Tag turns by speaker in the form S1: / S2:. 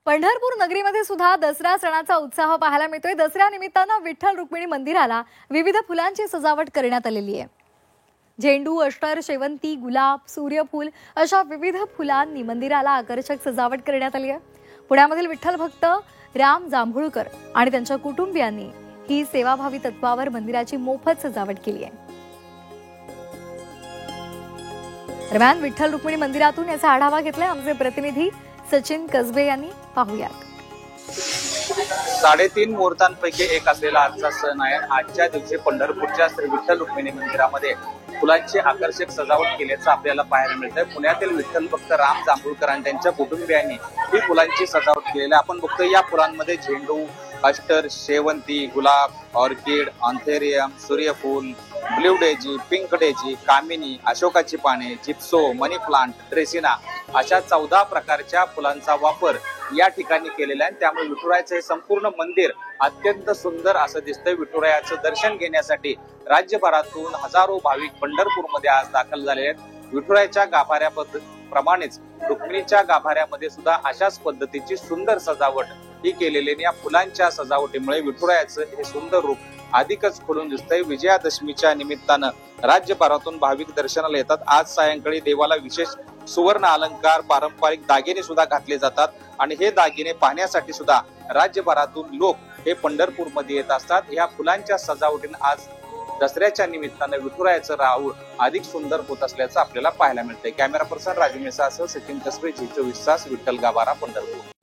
S1: पंढरपूर नगरीमध्ये सुद्धा दसरा सणाचा उत्साह पाहायला मिळतोय। दसऱ्या निमित्तानं विठ्ठल रुक्मिणी मंदिराला विविध फुलांची सजावट करण्यात आलेली आहे। झेंडू, अष्टर, शेवंती, गुलाब, सूर्यफूल अशा विविध फुलांनी मंदिराला आकर्षक सजावट करण्यात आली आहे। पुण्यामधील विठ्ठल भक्त राम जांभूळकर आणि त्यांच्या कुटुंबियांनी ही सेवाभावी तत्वावर मंदिराची मोफत सजावट केली आहे। दरम्यान विठ्ठल रुक्मिणी मंदिरातून याचा आढावा घेतलाय आमचे प्रतिनिधी सचिन कसबे यांनी। पाहूयात।
S2: 3.5 मुहूर्तांपैकी एक असलेला आजचा सण आहे। आजच्या दिवशी पंढरपूरच्या श्री विठ्ठल रुक्मिणी मंदिरामध्ये फुलांची आकर्षक सजावट केल्याचं आपल्याला पाहायला मिळतंय। पुण्यातील विठ्ठल भक्त राम जांभूळकर आणि त्यांच्या कुटुंबियांनी ही फुलांची सजावट केलेली आहे। आपण बघतोय या फुलांमध्ये झेंडू, अष्टर, शेवंती, गुलाब, ऑर्किड, ऑन्थेरियम, सूर्यफूल, ब्ल्यू डेजी, पिंक डेजी, कामिनी, अशोकाची पाने, जिप्सो, मनी प्लांट, ड्रेसिना अशा 14 प्रकारच्या फुलांचा वापर या ठिकाणी केलेला आहे। त्यामुळे विठुरायाचं हे संपूर्ण मंदिर अत्यंत सुंदर असं दिसतंय। विठुरायाचं दर्शन घेण्यासाठी राज्यभरातून हजारो भाविक पंढरपूरमध्ये आज दाखल झालेले आहेत। विठुरायाच्या गाभाऱ्याप्रमाणेच रुक्मिणीच्या गाभाऱ्यामध्ये सुद्धा अशाच पद्धतीची सुंदर सजावट ही केलेली आहे। या फुलांच्या सजावटीमुळे विठुरायाचं हे सुंदर रूप अधिकच खुलून दिसतंय। विजयादशमीच्या निमित्तानं राज्यभरातून भाविक दर्शनाला येतात। आज सायंकाळी देवाला विशेष सुवर्ण अलंकार, पारंपरिक दागिने सुद्धा घातले जातात आणि हे दागिने पाहण्यासाठी सुद्धा राज्यभरातून लोक हे पंढरपूरमध्ये येत असतात। या फुलांच्या सजावटीने आज दसऱ्याच्या निमित्तानं विठुरायाचं राऊळ अधिक सुंदर होत असल्याचं आपल्याला पाहायला मिळतंय। कॅमेरा पर्सन राजू मेसासह सचिन कसबे, झी 24 तास, विठ्ठल गाभारा, पंढरपूर।